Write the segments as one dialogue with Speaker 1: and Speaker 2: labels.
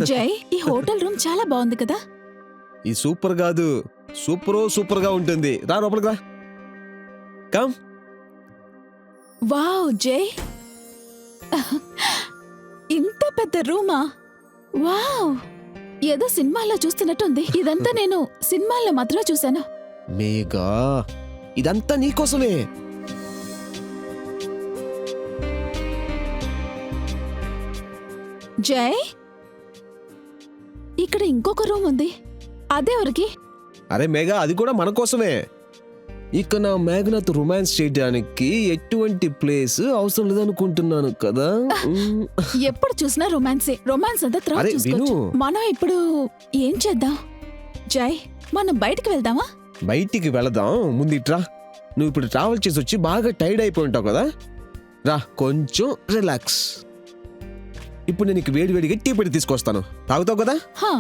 Speaker 1: జై, ఈ hotel room చాలా బాగుంది కదా.
Speaker 2: ఈ సూపర్ కాదు, సూపర్ గా ఉంటుంది. రా లోపలికి రా. కమ్.
Speaker 1: వావ్ జై, ఇంత పెద్ద రూమా? వావ్, ఏదో సినిమాల్లో చూస్తున్నట్టుంది. ఇదంతా నేను సినిమాల్లో మాత్రమే చూశాను.
Speaker 2: మేఘా, ఇదంతా నీకోసమే.
Speaker 1: జై, ఇక్కడ ఇంకొక రూమ్ ఉంది. అదెవరికి?
Speaker 2: అరే మేఘా, అది కూడా మన కోసమే. ఇక నా మేఘనాతో రొమాన్స్ చేయడానికి ఎటువంటి ప్లేస్ అవసరం లేదనుకుంటున్నాను కదా.
Speaker 1: ఎప్పుడు చూసినా రొమాన్సే. రొమాన్స్ అంతా తర్వాత
Speaker 2: అరే
Speaker 1: చూసుకోవచ్చు.
Speaker 2: విను,
Speaker 1: మనం ఇప్పుడు ఏం చేద్దాం? జై, మనం బయటికి వెళ్దామా?
Speaker 2: బయటికి వెళదాం. ముందు ఇట్రా. నువ్వు ఇప్పుడు ట్రావెల్ చేసి వచ్చి బాగా టైర్డ్ అయిపోయి ఉంటావు కదా. రా, కొంచెం రిలాక్స్. ఇప్పుడు నేను నీకు వేడివేడిగా టీ పెట్టి తీసుకొస్తాను. తాగుతావు కదా.
Speaker 1: హా,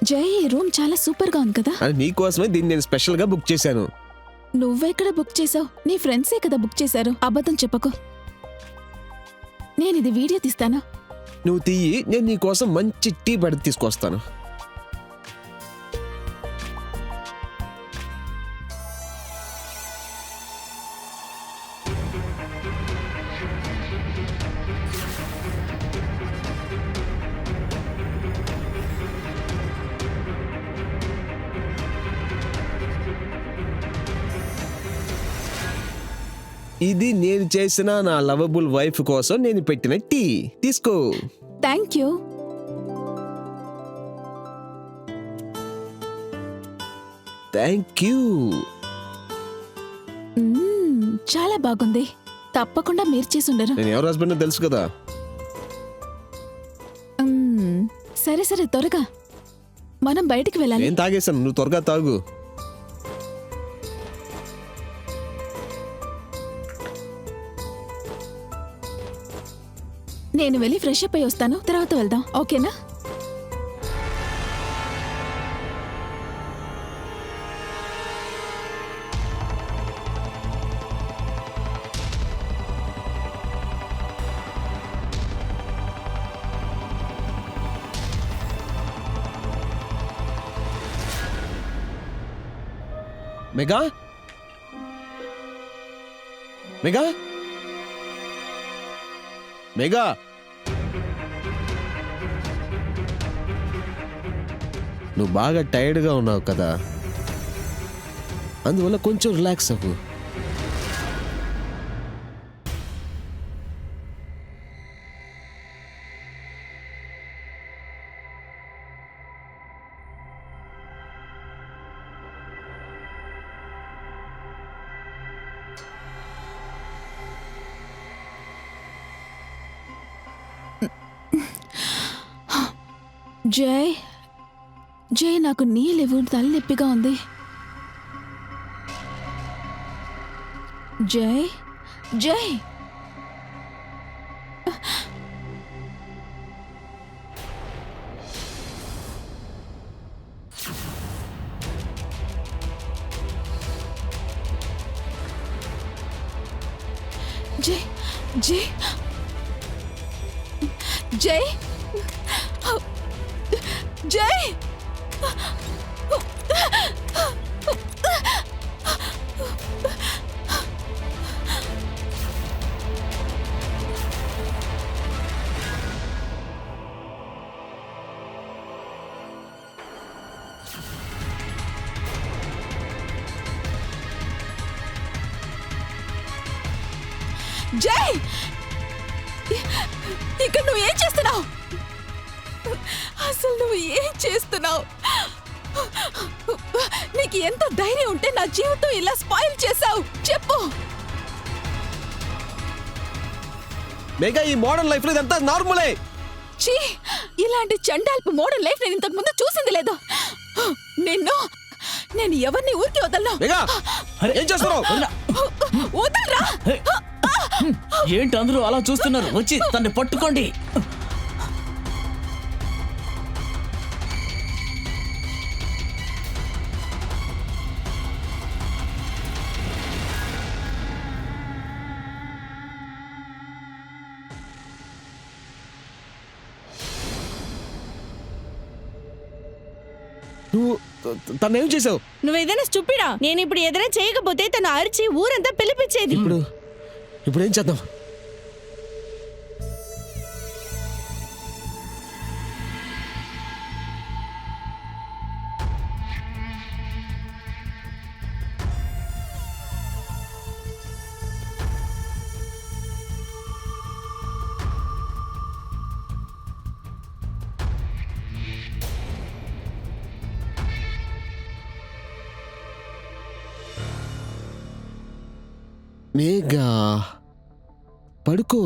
Speaker 1: జై, ఈ రూమ్ చాలా సూపర్ గా ఉంది కదా.
Speaker 2: అని నీకోసమే దీన్ని నేను స్పెషల్ గా బుక్ చేశాను.
Speaker 1: నువ్వెక్కడ బుక్ చేసావు? నీ ఫ్రెండ్సే కదా బుక్ చేశారు. అబద్ధం చెప్పకు. నేను ఇది వీడియో తీస్తాను.
Speaker 2: నువ్వు తీయి, నేను నీకోసం మంచి టీ పెట్టి తీసుకొస్తాను. ఇది నేను చేసిన నా లవబుల్ వైఫ్ కోసం నేను పెట్టిన టీ. తీసుకో.
Speaker 1: Thank you.
Speaker 2: Thank you.
Speaker 1: చాలా బాగుంది. తప్పకుండా మీరు చేసి ఉండరు.
Speaker 2: నేను ఎవరు హస్బెండ్ తెలుసు కదా.
Speaker 1: సరే సరే, త్వరగా మనం బయటికి వెళ్ళాలి.
Speaker 2: నేను తాగేశాను, నువ్వు త్వరగా తాగు.
Speaker 1: నేను వెళ్ళి ఫ్రెష్ అప్ అయి వస్తాను. తర్వాత వెళ్దాం, ఓకేనా?
Speaker 2: Mega, mega, mega. నువ్వు బాగా టైర్డ్గా ఉన్నావు కదా, అందువల్ల కొంచెం రిలాక్స్ అవ్వు.
Speaker 1: జై, జై, నాకు నీళ్ళివ్వు, తలనొప్పిగా ఉంది. జై, జై. జై, జై, జై, జై. జై, ఇక్కడ నువ్వు ఏం చేస్తున్నావు? అసలు నువ్వు ఏం చేస్తున్నావు? నీకు ఎంత ధైర్యం ఉంటే నా జీవితం ఇలా స్పాయిల్ చేసావు? చెప్పు.
Speaker 2: మెగా, ఈ మోడర్న్ లైఫ్ లో ఇదంతా నార్మలే.
Speaker 1: చీ, ఇలాంటి చండాల్పు మోడర్న్ లైఫ్ నేను ఇంతకు ముందు చూసింది లేదు. నేను ఎవరిని ఊరికి వదలను.
Speaker 2: మెగా, ఏం చేస్తున్నావు?
Speaker 1: వదలరా.
Speaker 3: ఏంటి అందరూ అలా చూస్తున్నారు? వచ్చి తన్ని పట్టుకోండి.
Speaker 2: నువ్వు తను ఏం చేసావు?
Speaker 4: నువ్వేదైనా స్టూపిడా? నేను ఇప్పుడు ఏదైనా చేయకపోతే తను అరిచి ఊరంతా పిలిపించేది.
Speaker 2: ఇప్పుడు ఏం చేద్దాం? మేఘా, పడుకో.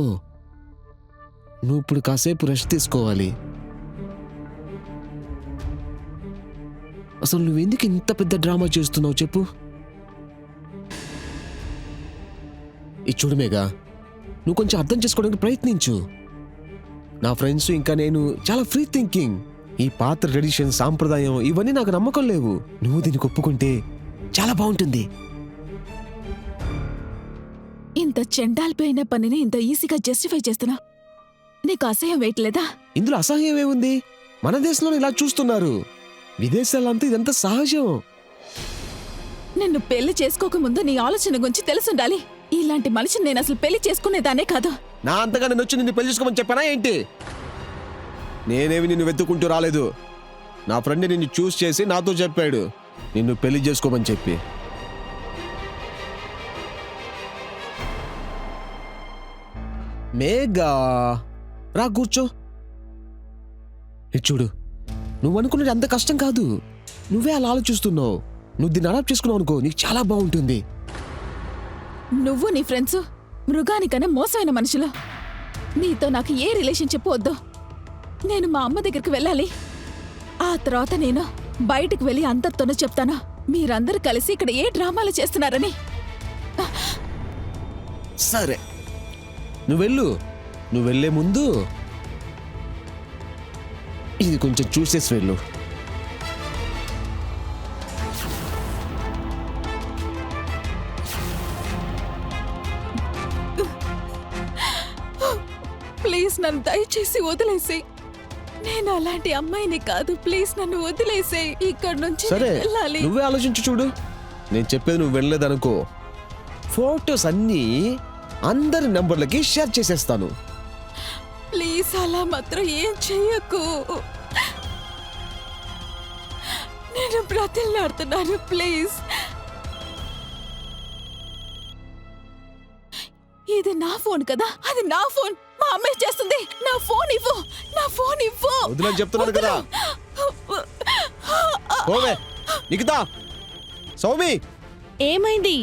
Speaker 2: నువ్వు ఇప్పుడు కాసేపు రెస్ట్ తీసుకోవాలి. అసలు నువ్వెందుకు ఇంత పెద్ద డ్రామా చేస్తున్నావు చెప్పు? ఇది చూడు మేఘా, నువ్వు కొంచెం అర్థం చేసుకోవడానికి ప్రయత్నించు. నా ఫ్రెండ్స్ ఇంకా నేను చాలా ఫ్రీ థింకింగ్. ఈ పాత ట్రెడిషన్, సాంప్రదాయం ఇవన్నీ నాకు నమ్మకం లేవు. నువ్వు దీనికి ఒప్పుకుంటే చాలా బాగుంటుంది.
Speaker 1: ఇంత చెండాలిపోయిన పనిని ఇంత ఈజీగా జస్టిఫై చేస్తున్నా. నీకు అసహ్యం వేయట్లేదా?
Speaker 2: ఇందులో అసహ్యం ఏముంది? మన దేశంలో ఇలా చూస్తున్నారు. విదేశాలంతా ఇదంతా సహజం.
Speaker 1: నిన్ను పెళ్లి చేసుకోకముందు నీ ఆలోచన గురించి తెలుసుండాలి. ఇలాంటి మనిషిని నేను అసలు పెళ్లి చేసుకునేదానే కాదు.
Speaker 2: నా అంతగా నేను వచ్చి నిన్ను పెళ్లి చేసుకోమని చెప్పానా ఏంటి? నేనేమి నిన్ను వెతుక్కుంటూ రాలేదు. నా ఫ్రెండ్ నిన్ను చూస్ చేసి నాతో చెప్పాడు నిన్ను పెళ్లి చేసుకోమని చెప్పి. మేఘా, రా కూర్చో. ఇది చూడు, నువ్వు అనుకున్నది అంత కష్టం కాదు. నువ్వే అలా ఆలోచిస్తున్నావు. నువ్వు దీన్ని అడాప్ట్ చేసుకున్నావు అనుకో, నీకు చాలా బాగుంటుంది.
Speaker 1: నువ్వు నీ ఫ్రెండ్స్ మృగానికన్నా మోసమైన మనుషులు. నీతో నాకు ఏ రిలేషన్షిప్ వద్దు. నేను మా అమ్మ దగ్గరికి వెళ్ళాలి. ఆ తర్వాత నేను బయటకు వెళ్ళి అందరితోనూ చెప్తాను మీరందరూ కలిసి ఇక్కడ ఏ డ్రామాలు చేస్తున్నారని.
Speaker 2: సరే, నువ్వు వెళ్ళే ముందు ఇది కొంచెం చూసేసి వెళ్ళు.
Speaker 1: ప్లీజ్ నన్ను దయచేసి వదిలేసేయ్. నేను అలాంటి అమ్మాయిని కాదు. ప్లీజ్ నన్ను వదిలేసేయ్. ఇక్కడ నుంచి
Speaker 2: సరే,
Speaker 1: నేను వెళ్ళాలి.
Speaker 2: నువ్వే ఆలోచించు చూడు. నేను చెప్పేది నువ్వు వెళ్ళలేదనుకో, ఫోటోస్ అన్నీ అందరి నంబర్లకి షేర్ చేసేస్తాను.
Speaker 1: ప్లీజ్ అలా మాత్రం ఏం చెయ్యకు. నేను బ్రతిలాడుతున్నాను. ప్లీజ్. ఇది నా ఫోన్ కదా, అది నా ఫోన్. మా అమ్మాయి చేస్తుంది. నా ఫోన్ ఇవ్వు. నా ఫోన్ ఇవ్వు.
Speaker 2: వదిలేని చెప్తున్నాను కదా. ఓవే నిఖితా, సౌమి,
Speaker 4: ఏమైంది?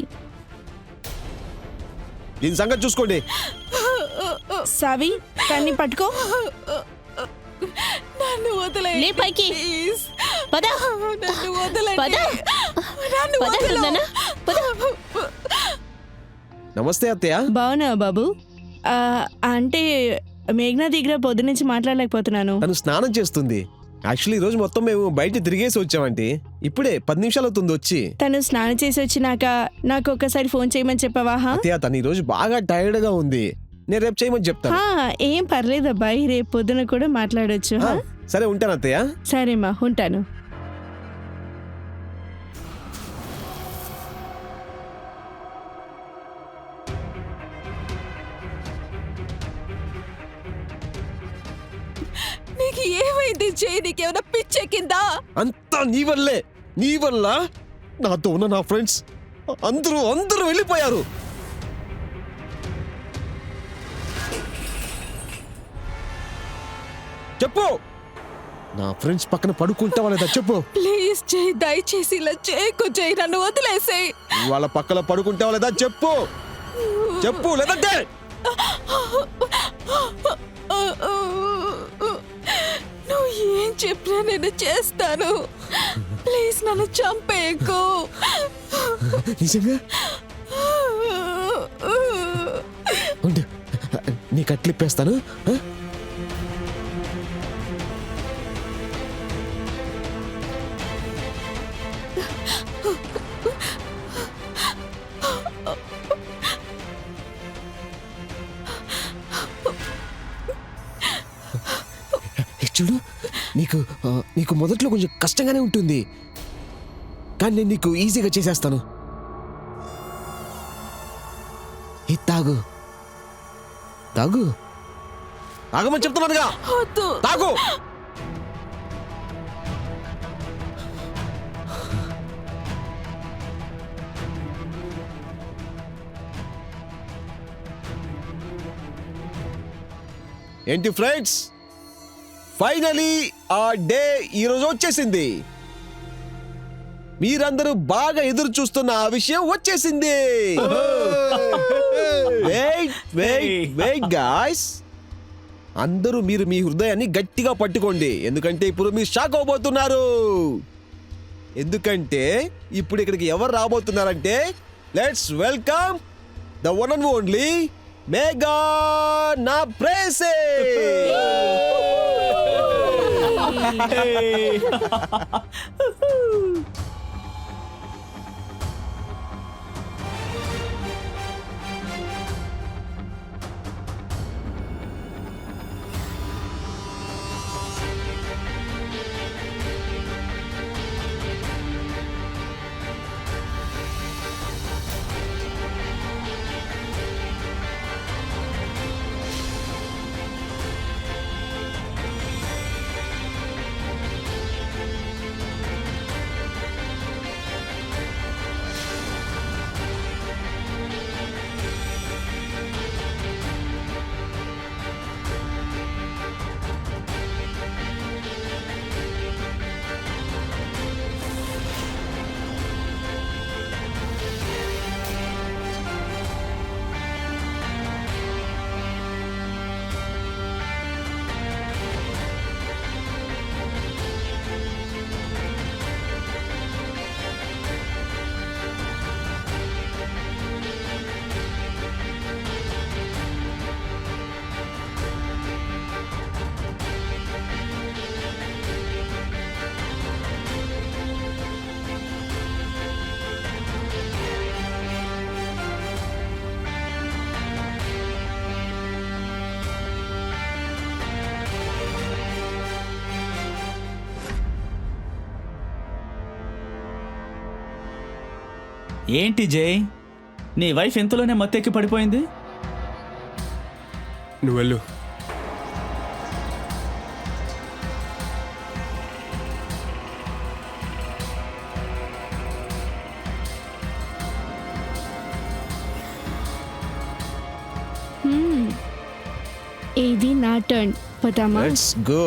Speaker 2: దీని సంగతి చూసుకోండి.
Speaker 4: సావి, తన్ని పట్టుకో.
Speaker 1: నన్ను వదిలేయ్.
Speaker 4: లే పైకి.
Speaker 1: ప్లీజ్.
Speaker 4: పద.
Speaker 1: నన్ను వదిలేయ్.
Speaker 4: పద.
Speaker 1: నన్ను
Speaker 4: పద
Speaker 1: వదిలేయ్.
Speaker 4: నాన్న, పద.
Speaker 2: నమస్తే అత్తయ్య.
Speaker 4: బావున్నావా బాబు? అంటే మేఘ్నా దగ్గర పొద్దు నుంచి మాట్లాడలేకపోతున్నాను.
Speaker 2: తను స్నానం చేస్తుంది. యాక్చువల్లీ ఈ రోజు మొత్తం మేము బయట తిరిగేసి వచ్చామంటే ఇప్పుడే 10 నిమిషాలు అవుతుంది వచ్చి.
Speaker 4: తను స్నానం చేసి వచ్చినాక నాకు ఒక్కసారి ఫోన్ చేయమని చెప్పవా?
Speaker 2: అత్తయ్య, తను ఈ రోజు బాగా టైర్డ్ గా ఉంది. నేను రేపు చేయమని చెప్తాను.
Speaker 4: ఏం పర్లేదు అబ్బాయి, రేపు పొద్దున కూడా మాట్లాడొచ్చు.
Speaker 2: సరే, ఉంటాను అత్తయ్య.
Speaker 4: సరేమ్మా, ఉంటాను.
Speaker 1: నీకు ఏమైంది? చేయి, నీకేమైనా పిచ్చెక్కిందా?
Speaker 2: అంతా నీ వల్లే. నీ వల్ల నాతో ఉన్న నా ఫ్రెండ్స్ అందరూ వెళ్ళిపోయారు. చెప్పు, నా ఫ్రెండ్స్ పక్కన పడుకుంటావా లేదా చెప్పు.
Speaker 1: ప్లీజ్ చేయి, దయచేసి ఇలా చేయకు. చేయి, నన్ను వదిలేసేయ్.
Speaker 2: వాళ్ళ పక్కన పడుకుంటావా లేదా చెప్పు. చెప్పు, లేదంటే
Speaker 1: నువ్వు ఏం చెప్పినా నేను చేస్తాను. ప్లీజ్ నన్ను చంపేయకు.
Speaker 2: నిజంగా ఉండు, నీ కట్లిప్పేస్తాను. చూడు, నీకు నీకు మొదట్లో కొంచెం కష్టంగానే ఉంటుంది, కానీ నేను నీకు ఈజీగా చేసేస్తాను. ఇది తాగు, తాగు, తాగమని చెప్తున్నానుగా,
Speaker 1: వద్దు.
Speaker 2: తాగు. ఏంటి ఫ్రెండ్స్, ఫైనలీ ఆ డే ఈరోజు వచ్చేసింది. మీరందరూ బాగా ఎదురు చూస్తున్న ఆ విషయం వచ్చేసింది. వెయిట్ వెయిట్ వెయిట్ గాయ్స్, అందరూ మీరు మీ హృదయాన్ని గట్టిగా పట్టుకోండి, ఎందుకంటే ఇప్పుడు మీరు షాక్ అవబోతున్నారు. ఎందుకంటే ఇప్పుడు ఇక్కడికి ఎవరు రాబోతున్నారంటే, let's welcome the one and only Megha నా ప్రేసే.
Speaker 3: ఏంటి జై, నీ వైఫ్ ఎంతలోనే మత్తెక్కి పడిపోయింది?
Speaker 5: నువ్వు వెళ్ళు.
Speaker 4: ఇది నా టర్న్. పోతామా?
Speaker 2: Let's go.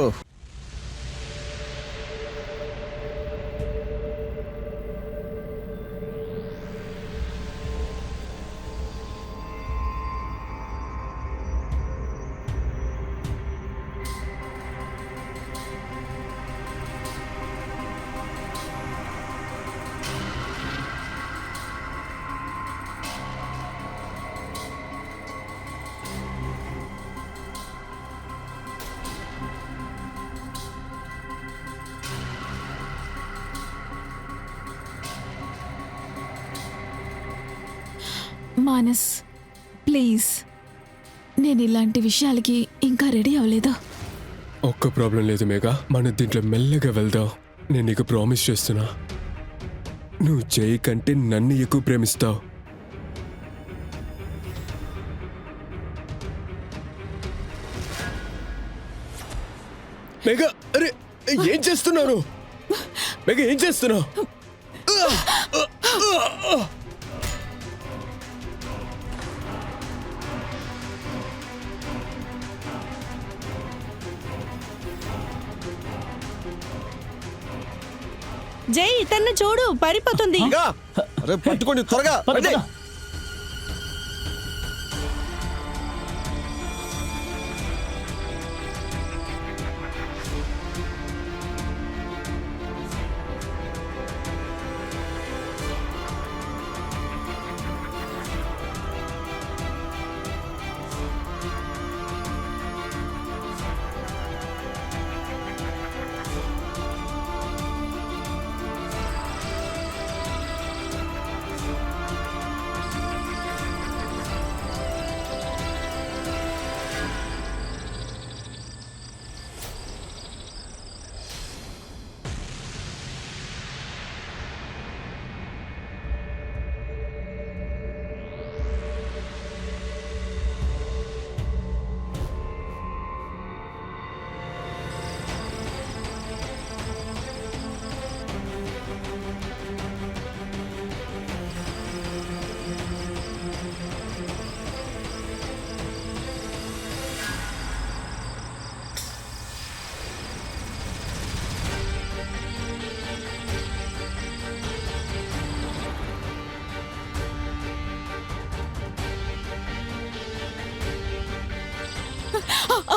Speaker 1: మానస్, ప్లీజ్, నేను ఇలాంటి విషయాలకి ఇంకా రెడీ అవ్వలేదు.
Speaker 5: ఒక్క ప్రాబ్లం లేదు మేఘా, మన దీంట్లో మెల్లగా వెళ్దాం. నేను నీకు ప్రామిస్ చేస్తున్నా, నువ్వు జై కంటే నన్ను ఎక్కువ ప్రేమిస్తావు. మేఘా, అరే ఏం చేస్తున్నాను? మేఘా ఏం చేస్తున్నావు?
Speaker 4: జై, తను చూడు, పడిపోతుంది.
Speaker 2: ఇంకా అరే పట్టుకోండి త్వరగా.
Speaker 3: పద,
Speaker 2: రండి.
Speaker 3: పద.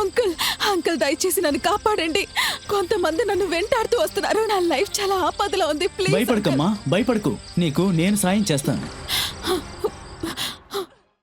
Speaker 1: అంకుల్ అంకుల్ దయచేసి నన్ను కాపాడండి. కొంతమంది నన్ను వెంటాడుతూ వస్తున్నారు. నా లైఫ్ చాలా ఆపదలో ఉంది. ప్లీజ్
Speaker 3: భయపడకమ్మా, భయపడకు. నీకు నేను సాయం చేస్తాను.